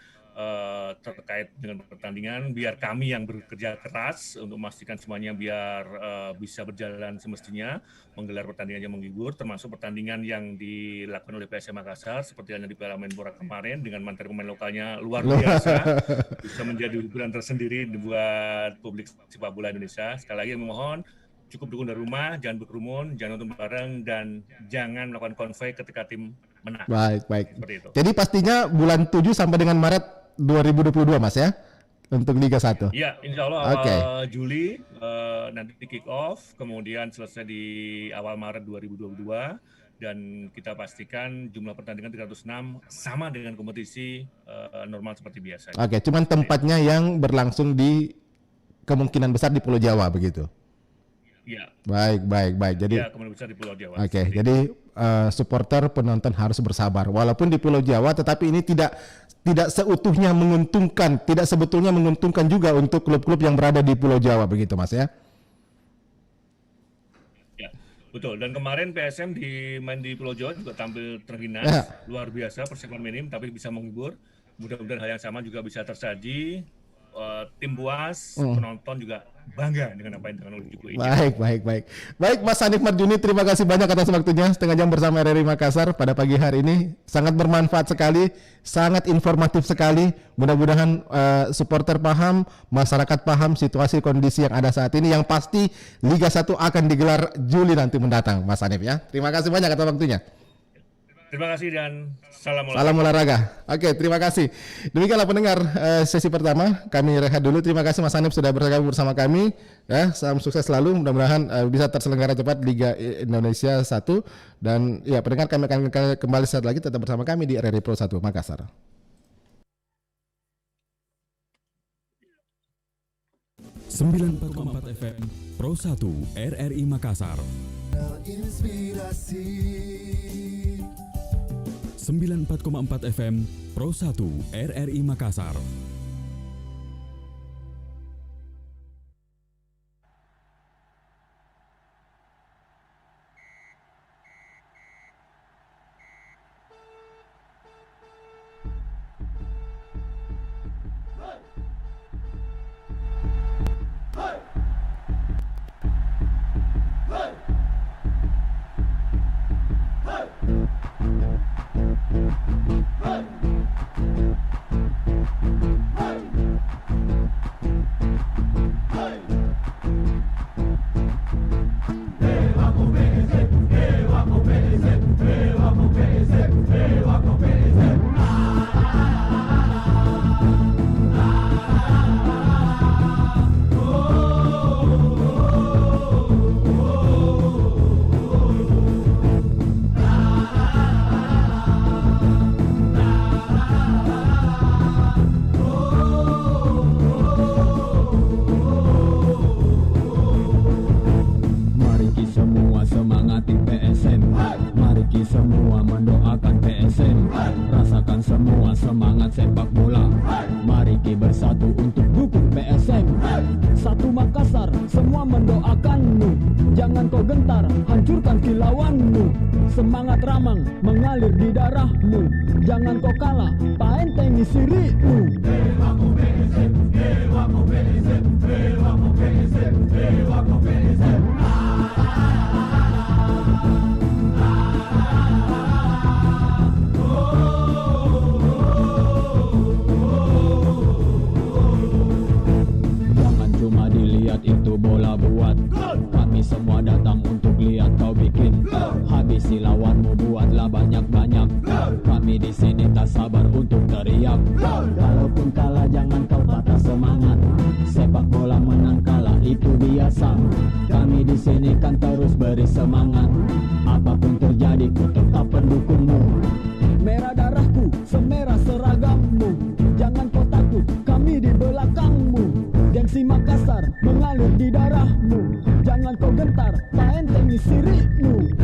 terkait dengan pertandingan, biar kami yang bekerja keras untuk memastikan semuanya biar bisa berjalan semestinya, menggelar pertandingan yang menghibur, termasuk pertandingan yang dilakukan oleh PSM Makassar seperti yang di Piala Menpora kemarin dengan mantan pemain lokalnya luar biasa, bisa menjadi hiburan tersendiri buat publik sepak bola Indonesia. Sekali lagi mohon cukup dukung dari rumah, jangan berkerumun, jangan nonton bareng, dan jangan melakukan konvoy ketika tim menang. Baik. Seperti itu. Jadi pastinya bulan 7 sampai dengan Maret 2022 Mas ya, untuk Liga 1. Iya, insya Allah awal Juli nanti kick off, kemudian selesai di awal Maret 2022, dan kita pastikan jumlah pertandingan 306 sama dengan kompetisi normal seperti biasa. Oke, cuman tempatnya yang berlangsung di kemungkinan besar di Pulau Jawa begitu. Iya. Baik. Jadi kemungkinan besar di Pulau Jawa. Oke, jadi supporter penonton harus bersabar. Walaupun di Pulau Jawa, tetapi ini tidak seutuhnya menguntungkan, tidak sebetulnya menguntungkan juga untuk klub-klub yang berada di Pulau Jawa begitu Mas ya. Ya, betul. Dan kemarin PSM main di Pulau Jawa juga tampil terhina, luar biasa, persiapan minim tapi bisa menghibur. Mudah-mudahan hal yang sama juga bisa tersaji. Tim puas, penonton juga bangga dengan apa yang dilakukan oleh Juku ini. Baik Mas Hanif Marjuni, terima kasih banyak atas waktunya setengah jam bersama RRI Makassar pada pagi hari ini. Sangat bermanfaat sekali, sangat informatif sekali. Mudah-mudahan supporter paham, masyarakat paham situasi kondisi yang ada saat ini. Yang pasti Liga 1 akan digelar Juli nanti mendatang Mas Hanif ya. Terima kasih banyak atas waktunya. Terima kasih dan salam olahraga. Oke, terima kasih. Demikianlah pendengar sesi pertama. Kami rehat dulu. Terima kasih Mas Hanif sudah bergabung bersama kami. Ya, salam sukses selalu. Mudah-mudahan bisa terselenggara cepat Liga Indonesia 1. Dan ya pendengar, kami akan kembali saat lagi, tetap bersama kami di RRI Pro 1 Makassar. 94,4 FM Pro 1 RRI Makassar. Inspirasi 94,4 FM Pro 1 RRI Makassar. Semangat ramang mengalir di darahmu. Jangan kau kalah, paenteng isi rimu. habisi lawanmu, buatlah banyak-banyak. Kami di sini tak sabar untuk teriak. Kalaupun kalah jangan kau patah semangat. Sepak bola menang kalah itu biasa. Kami di sini kan terus beri semangat. Apapun terjadi ku tetap pendukungmu. Merah darahku, semerah seragammu. Jangan kau takut, kami di belakangmu. Gengsi Makassar mengalir di darahmu. Jangan kau gentar, tak entengi sirikmu.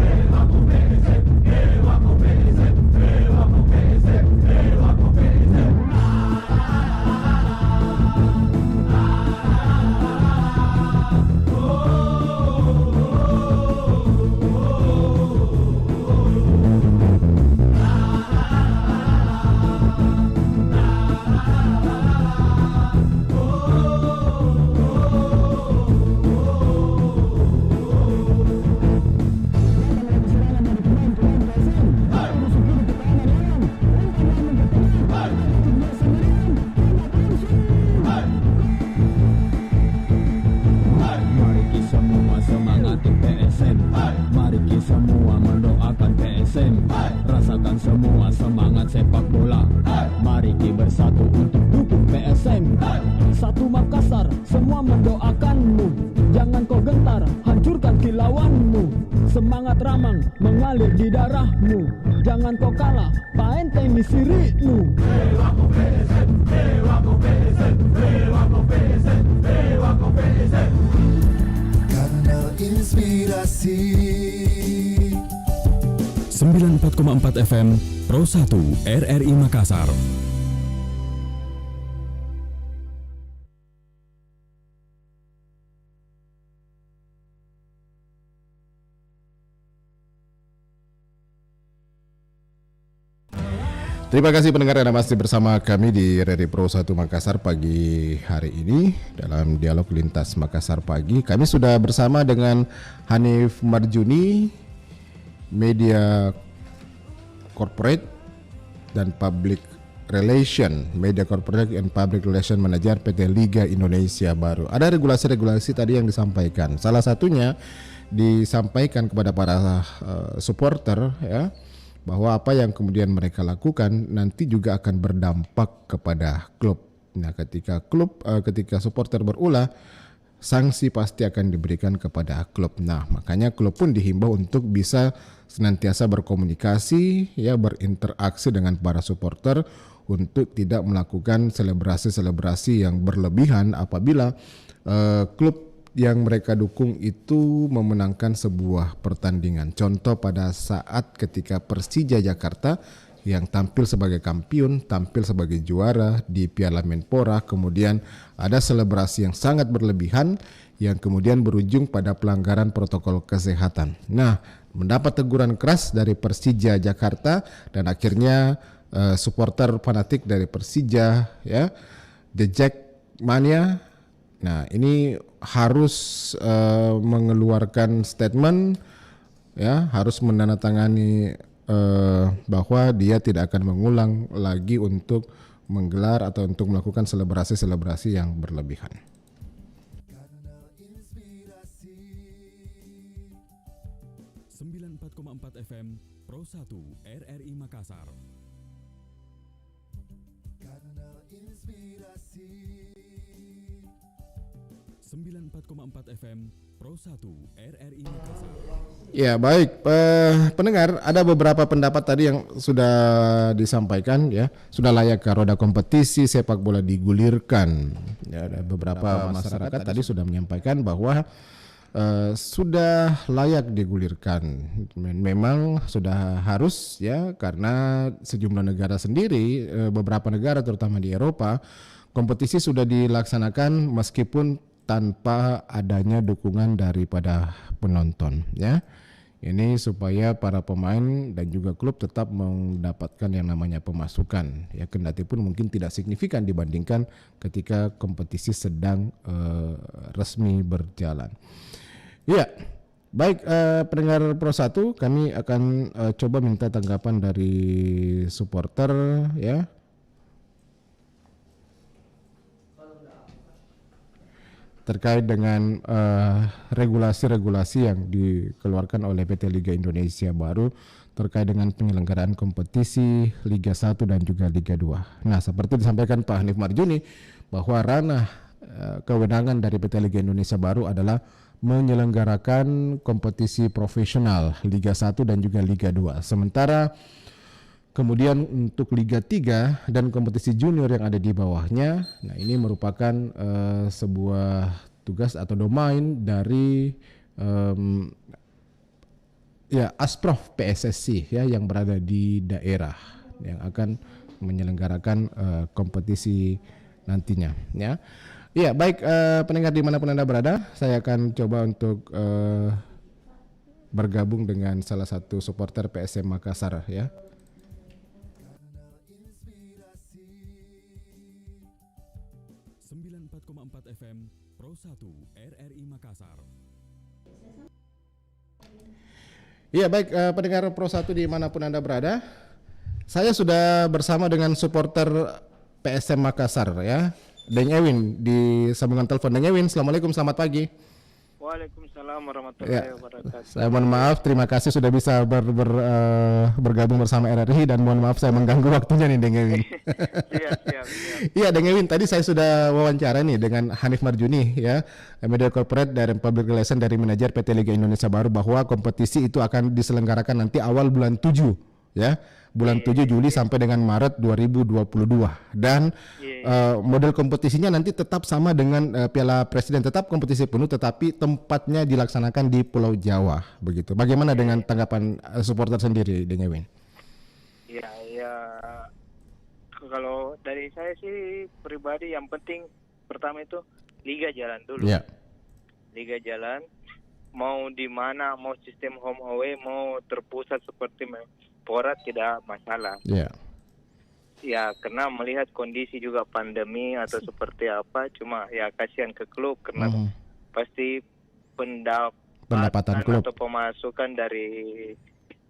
Rasakan semua semangat sepak bola. Mari kita bersatu untuk dukung PSM. Satu Makassar, semua mendoakanmu. Jangan kau gentar, hancurkan kilauanmu. Semangat Ramang mengalir di darahmu. Jangan kau kalah, paentengi sirikmu. Dewaku PSM, Dewaku PSM, Dewaku PSM, Dewaku PSM. Kanal Inspirasi 94,4 FM Pro 1 RRI Makassar. Terima kasih pendengar Anda masih bersama kami di RRI Pro 1 Makassar pagi hari ini dalam dialog lintas Makassar pagi. Kami sudah bersama dengan Hanif Marjuni, Media Corporate dan Public Relation, Media Corporate and Public Relation Manager PT Liga Indonesia Baru. Ada regulasi-regulasi tadi yang disampaikan. Salah satunya disampaikan kepada para supporter ya, bahwa apa yang kemudian mereka lakukan nanti juga akan berdampak kepada klub. Nah, ketika supporter berulah, sanksi pasti akan diberikan kepada klub. Nah, makanya klub pun dihimbau untuk bisa senantiasa berkomunikasi, ya, berinteraksi dengan para supporter untuk tidak melakukan selebrasi-selebrasi yang berlebihan apabila klub yang mereka dukung itu memenangkan sebuah pertandingan. Contoh pada saat ketika Persija Jakarta yang tampil sebagai kampiun, tampil sebagai juara di Piala Menpora, kemudian ada selebrasi yang sangat berlebihan yang kemudian berujung pada pelanggaran protokol kesehatan. Nah, mendapat teguran keras dari Persija Jakarta dan akhirnya supporter fanatik dari Persija, ya, The Jackmania. Nah, ini harus mengeluarkan statement, ya, harus menandatangani bahwa dia tidak akan mengulang lagi untuk menggelar atau untuk melakukan selebrasi-selebrasi yang berlebihan. 94,4 FM Pro 1 RRI Makassar. Kanal Inspirasi 94,4 FM Pro 1 RRI Makassar. Ya, baik, pendengar, ada beberapa pendapat tadi yang sudah disampaikan, ya. Sudah layakkah roda kompetisi sepak bola digulirkan? Ya, ada beberapa masyarakat tadi sudah menyampaikan bahwa sudah layak digulirkan. Memang sudah harus, ya, karena sejumlah negara sendiri, beberapa negara terutama di Eropa, kompetisi sudah dilaksanakan meskipun tanpa adanya dukungan daripada penonton, ya. Ini supaya para pemain dan juga klub tetap mendapatkan yang namanya pemasukan, ya, kendati pun mungkin tidak signifikan dibandingkan ketika kompetisi sedang resmi berjalan. Ya, baik, pendengar Pro 1, kami akan coba minta tanggapan dari supporter, ya. terkait dengan regulasi-regulasi yang dikeluarkan oleh PT Liga Indonesia baru terkait dengan penyelenggaraan kompetisi Liga 1 dan juga Liga 2. Nah, seperti disampaikan Pak Hanif Marjuni bahwa ranah kewenangan dari PT Liga Indonesia baru adalah menyelenggarakan kompetisi profesional Liga 1 dan juga Liga 2. Sementara kemudian untuk Liga 3 dan kompetisi junior yang ada di bawahnya, nah ini merupakan sebuah tugas atau domain dari Asprof PSSI ya yang berada di daerah yang akan menyelenggarakan kompetisi nantinya ya. Iya, baik pendengar dimanapun Anda berada, saya akan coba untuk bergabung dengan salah satu supporter PSM Makassar ya. 94,4 FM Pro 1 RRI Makassar. Iya baik pendengar Pro 1 dimanapun Anda berada, saya sudah bersama dengan supporter PSM Makassar ya, Deng Ewin di sambungan telepon. Deng Ewin, Assalamualaikum, selamat pagi. Waalaikumsalam warahmatullahi Ya, wabarakatuh. saya mohon maaf, terima kasih sudah bisa bergabung bersama RRI dan mohon maaf saya mengganggu waktunya nih Deng Ewin. Siap. Iya Deng Ewin, tadi saya sudah wawancara nih dengan Hanif Marjuni ya, Media Corporate dari Public Relation dari manajer PT Liga Indonesia baru, bahwa kompetisi itu akan diselenggarakan nanti awal bulan 7 ya. Bulan 7 Juli sampai dengan Maret 2022 dan model kompetisinya nanti tetap sama dengan Piala Presiden, tetap kompetisi penuh tetapi tempatnya dilaksanakan di Pulau Jawa begitu. Bagaimana dengan tanggapan supporter sendiri Deng Ewin? Ya, kalau dari saya sih pribadi yang penting pertama itu liga jalan dulu. Ya. Liga jalan, mau di mana, mau sistem home away, mau terpusat seperti Pora tidak masalah. Ya. Ya, karena melihat kondisi juga pandemi atau seperti apa, cuma ya kasihan ke klub karena pasti Pendapatan klub atau pemasukan dari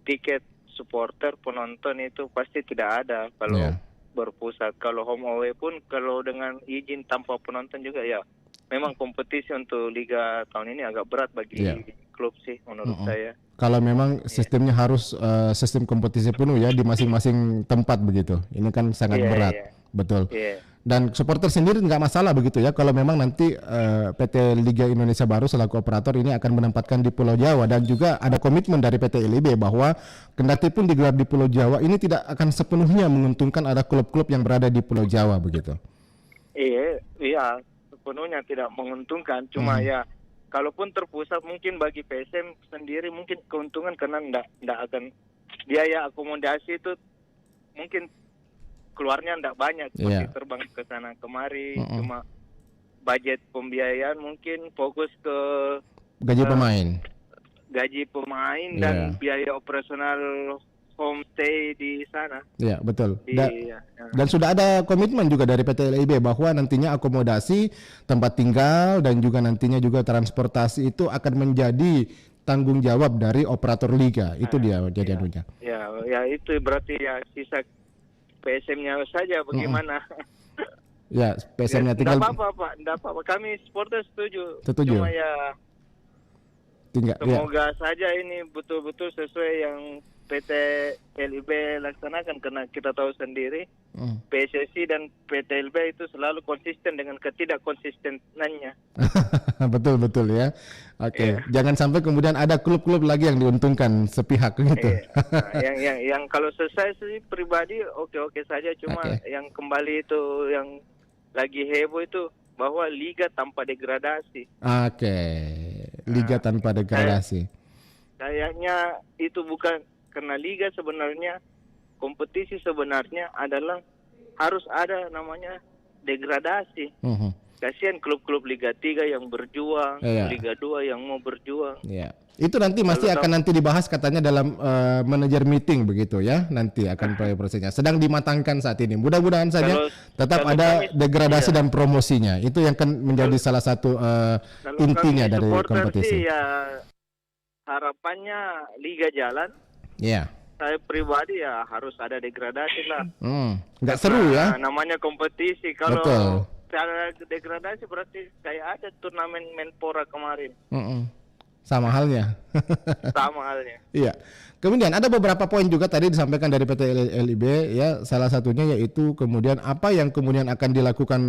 tiket supporter penonton itu pasti tidak ada kalau berpusat. Kalau home away pun kalau dengan izin tanpa penonton juga ya memang kompetisi untuk liga tahun ini agak berat bagi klub sih menurut saya. Kalau memang sistemnya harus sistem kompetisi penuh ya di masing-masing tempat begitu. Ini kan sangat berat. Betul. Dan supporter sendiri nggak masalah begitu ya kalau memang nanti PT Liga Indonesia baru selaku operator ini akan menempatkan di Pulau Jawa, dan juga ada komitmen dari PT LIB bahwa kendati pun digelar di Pulau Jawa ini tidak akan sepenuhnya menguntungkan ada klub-klub yang berada di Pulau Jawa begitu. Iya, sepenuhnya tidak menguntungkan, cuma ya kalaupun terpusat mungkin bagi PSM sendiri mungkin keuntungan karena ndak akan biaya akomodasi itu mungkin keluarnya ndak banyak seperti terbang ke sana kemari, cuma budget pembiayaan mungkin fokus ke gaji pemain dan biaya operasional homestay di sana. Ya, betul. Dan sudah ada komitmen juga dari PT LIB bahwa nantinya akomodasi, tempat tinggal dan juga nantinya juga transportasi itu akan menjadi tanggung jawab dari operator liga. Itu dia jadi anunya. Ya itu berarti ya sisa PSM-nya saja bagaimana. Ya, PSM-nya tinggal. Enggak apa-apa. Kami supporter setuju. Setuju. Cuma ya semoga saja ini betul-betul sesuai yang PT LIB laksanakan, karena kita tahu sendiri PSSI dan PT LIB itu selalu konsisten dengan ketidakkonsistenannya. Betul ya. Oke. Jangan sampai kemudian ada klub-klub lagi yang diuntungkan sepihak gitu. Yang kalau selesai sih pribadi oke saja, cuma yang kembali itu yang lagi heboh itu bahwa liga tanpa degradasi. Liga tanpa degradasi. Kayaknya itu bukan karena liga, sebenarnya kompetisi sebenarnya adalah harus ada namanya degradasi. Kasihan klub-klub Liga 3 yang berjuang, Liga 2 yang mau berjuang. Itu nanti masih akan nanti dibahas katanya dalam manajer meeting begitu ya. Nanti akan prosesnya sedang dimatangkan saat ini. Mudah-mudahan saja tetap ada degradasi dan promosinya. Itu yang akan menjadi salah satu intinya dari kompetisi. Ya, harapannya liga jalan. Saya pribadi ya harus ada degradasi lah. Nggak seru ya. Namanya kompetisi. Kalau piala degradasi berarti kayak ada turnamen Menpora kemarin. Sama halnya. Sama halnya. Iya. Kemudian ada beberapa poin juga tadi disampaikan dari PT LIB ya. Salah satunya yaitu kemudian apa yang kemudian akan dilakukan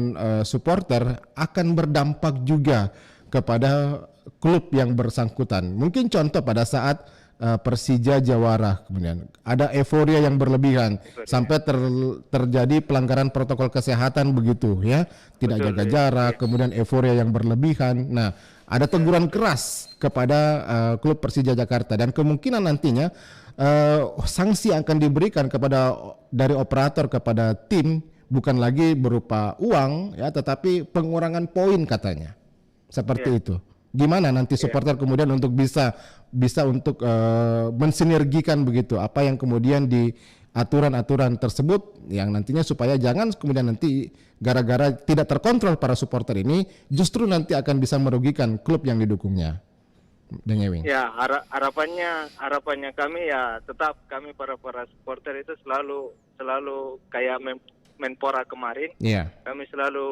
supporter akan berdampak juga kepada klub yang bersangkutan. Mungkin contoh pada saat Persija jawara, kemudian ada euforia yang berlebihan sampai terjadi pelanggaran protokol kesehatan begitu ya, tidak jaga jarak, kemudian euforia yang berlebihan. Nah, ada teguran keras kepada klub Persija Jakarta dan kemungkinan nantinya sanksi akan diberikan kepada dari operator kepada tim bukan lagi berupa uang ya, tetapi pengurangan poin katanya. Seperti itu. Gimana nanti supporter kemudian untuk bisa untuk mensinergikan begitu apa yang kemudian di aturan-aturan tersebut yang nantinya supaya jangan kemudian nanti gara-gara tidak terkontrol para supporter ini justru nanti akan bisa merugikan klub yang didukungnya. Dengewing. Ya, harapannya kami ya tetap kami para supporter itu selalu kayak Menpora kemarin. Iya. Kami selalu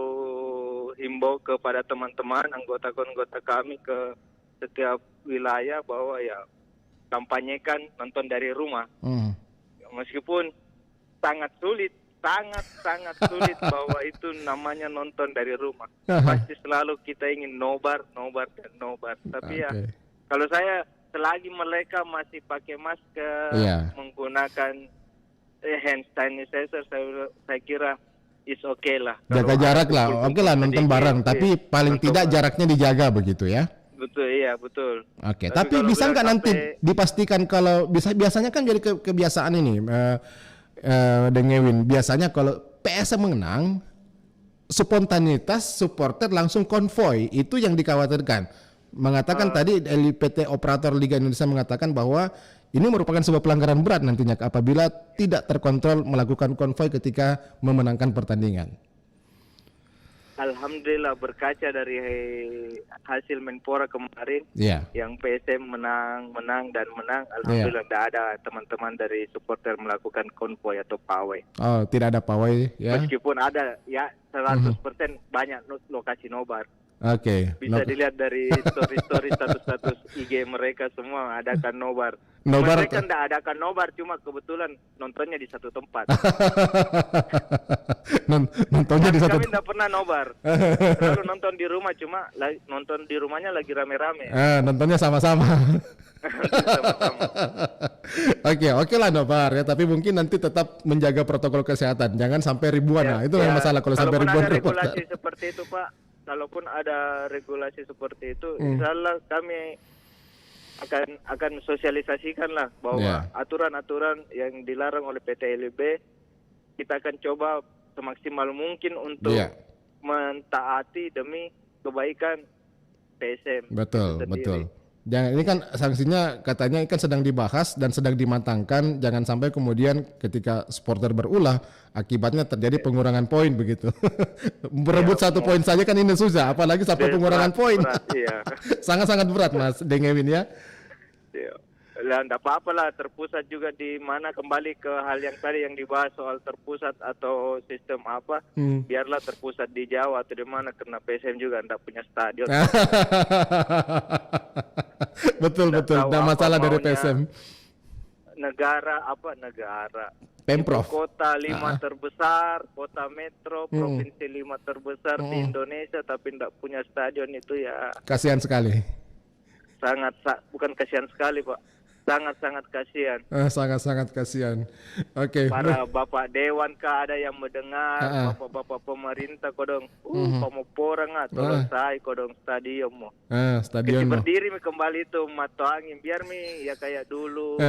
himbau kepada teman-teman anggota kami ke setiap wilayah bahwa ya kampanyekan nonton dari rumah. Meskipun sangat sulit bahwa itu namanya nonton dari rumah. Pasti selalu kita ingin nobar. Tapi ya kalau saya selagi mereka masih pakai masker, menggunakan hand sanitizer, saya kira is okay lah. Jaga jarak lah, oke lah nonton bareng, tapi paling tidak jaraknya dijaga begitu ya. Betul, iya betul. Oke, tapi bisa nggak nanti dipastikan kalau biasanya kan jadi kebiasaan ini, Dengewin. Biasanya kalau PSM menang, spontanitas supporter langsung konvoy, itu yang dikhawatirkan. Mengatakan tadi PT Operator Liga Indonesia mengatakan bahwa ini merupakan sebuah pelanggaran berat nantinya apabila tidak terkontrol melakukan konvoy ketika memenangkan pertandingan. Alhamdulillah berkaca dari hasil Menpora kemarin, yang PSM menang. Alhamdulillah tidak ada teman-teman dari supporter melakukan konvoy atau pawai. Oh, tidak ada pawai ya? Meskipun ada ya 100% banyak lokasi nobar. Oke. Bisa dilihat dari story status IG mereka semua adakan nobar. Nobar mereka tidak adakan nobar, cuma kebetulan nontonnya di satu tempat. Nontonnya di satu tempat. Kami tidak pernah nobar. Lalu nonton di rumah, cuma nonton di rumahnya lagi rame-rame. Nontonnya sama-sama. Oke lah nobar ya, tapi mungkin nanti tetap menjaga protokol kesehatan. Jangan sampai ribuan. Nah, itu yang masalah kalau sampai ribuan. Ada regulasi seperti itu, Pak. Kalaupun ada regulasi seperti itu, insyaallah kami akan sosialisasikan lah bahwa aturan-aturan yang dilarang oleh PT LIB kita akan coba semaksimal mungkin untuk mentaati demi kebaikan PSM. Betul. Jangan, ini kan sanksinya katanya kan sedang dibahas dan sedang dimatangkan, jangan sampai kemudian ketika supporter berulah akibatnya terjadi pengurangan poin begitu. Berebut satu poin saja kan ini susah, apalagi sampai pengurangan poin. Sangat-sangat berat Mas Dengewin ya. Lah enggak apa-apa lah, terpusat juga di mana, kembali ke hal yang tadi yang dibahas soal terpusat atau sistem apa, biarlah terpusat di Jawa atau di mana, karena PSM juga enggak punya stadion. betul, enggak masalah dari PSM. Negara Pemprov. Kota 5 terbesar, kota metro, provinsi 5 terbesar di Indonesia, tapi enggak punya stadion, itu ya kasihan sekali. Bukan kasihan sekali, Pak. Sangat-sangat kasihan. Sangat-sangat kasihan. Oke. Para bapak dewan kah ada yang mendengar, bapak-bapak pemerintah kodong, pamoporang tolong saya kodong stadion mo. Stadion mo. Berdiri kembali itu mato angin, biar mi ya kayak dulu.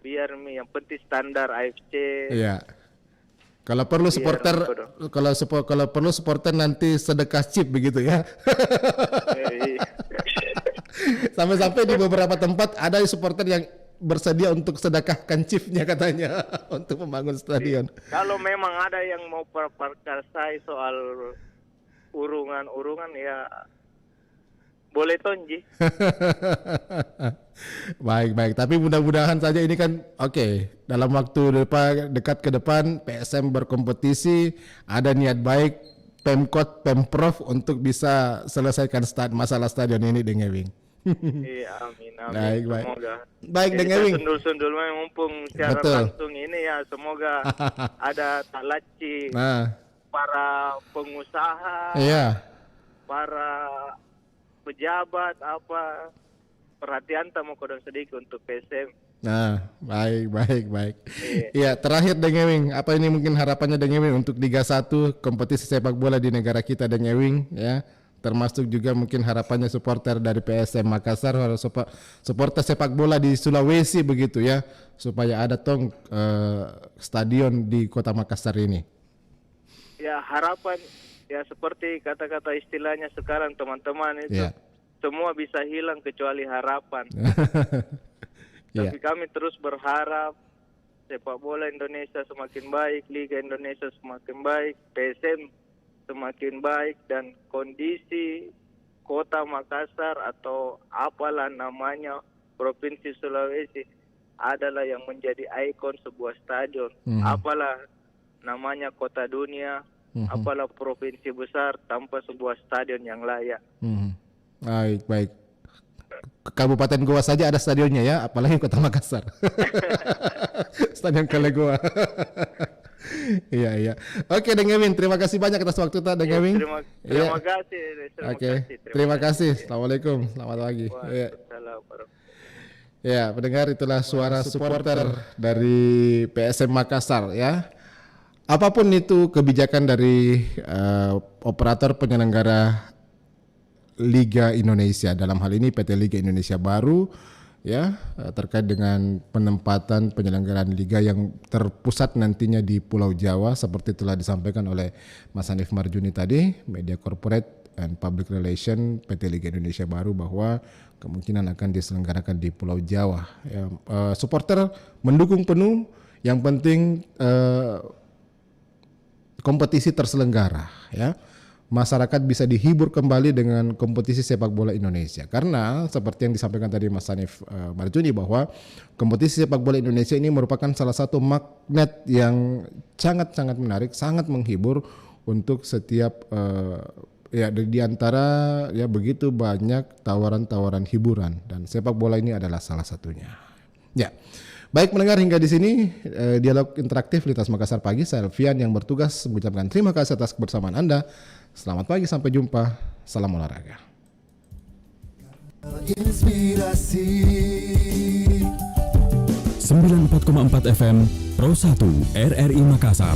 Biar mi yang penting standar AFC. Iya. Kalau perlu supporter, kalau perlu supporter nanti sedekah chip begitu ya. Sampai-sampai di beberapa tempat ada supporter yang bersedia untuk sedekahkan chipnya katanya untuk membangun stadion. Kalau memang ada yang mau perkasai soal urungan ya boleh tonji. Baik. Tapi mudah-mudahan saja ini kan dalam waktu dekat ke depan PSM berkompetisi, ada niat baik Pemkot, Pemprov untuk bisa selesaikan masalah stadion ini dengan Ewing. Iya, amin. Baik. Semoga. Baik Jadi dengan Ewing. Sundul-sundul mumpung secara Betul. langsung ini ya, semoga ada talaci Nah, para pengusaha, iya. para pejabat perhatian tamu kodong sedikit untuk PSM. Nah, baik. Iya, terakhir Deng Ewing, apa ini mungkin harapannya Deng Ewing untuk Liga 1 kompetisi sepak bola di negara kita Deng Ewing ya. Termasuk juga mungkin harapannya supporter dari PSM Makassar, supporter sepak bola di Sulawesi begitu ya, supaya ada stadion di Kota Makassar ini. Ya, harapan ya seperti kata-kata istilahnya sekarang teman-teman itu, semua bisa hilang kecuali harapan. Tapi kami terus berharap sepak bola Indonesia semakin baik, Liga Indonesia semakin baik, PSM semakin baik, dan kondisi Kota Makassar atau apalah namanya Provinsi Sulawesi adalah yang menjadi ikon sebuah stadion. Apalah namanya kota dunia, apalah provinsi besar tanpa sebuah stadion yang layak. Baik. Kabupaten Goa saja ada stadionnya ya, apalagi Kota Makassar. Stadion Kalegoa. Iya. Oke, Deng Ewing, terima kasih banyak atas waktu Deng Ewing. Terima kasih. Terima kasih. Assalamualaikum. Selamat pagi. Ya, pendengar, itulah suara supporter dari PSM Makassar ya. Apapun itu kebijakan dari operator penyelenggara Liga Indonesia, dalam hal ini PT Liga Indonesia Baru ya, terkait dengan penempatan penyelenggaraan liga yang terpusat nantinya di Pulau Jawa seperti telah disampaikan oleh Mas Hanif Marjuni tadi, Media Corporate and Public Relation PT Liga Indonesia Baru, bahwa kemungkinan akan diselenggarakan di Pulau Jawa ya. Supporter mendukung penuh, yang penting kompetisi terselenggara ya. Masyarakat bisa dihibur kembali dengan kompetisi sepak bola Indonesia, karena seperti yang disampaikan tadi Mas Hanif Marjuni, bahwa kompetisi sepak bola Indonesia ini merupakan salah satu magnet yang sangat menarik, sangat menghibur untuk setiap ya, di antara ya begitu banyak tawaran-tawaran hiburan, dan sepak bola ini adalah salah satunya. Ya. Baik pendengar, hingga di sini dialog interaktif Lintas Makassar Pagi. Saya Alfian yang bertugas mengucapkan terima kasih atas kebersamaan Anda. Selamat pagi, sampai jumpa. Salam olahraga. Inspirasi 94,4 FM Pro 1 RRI Makassar.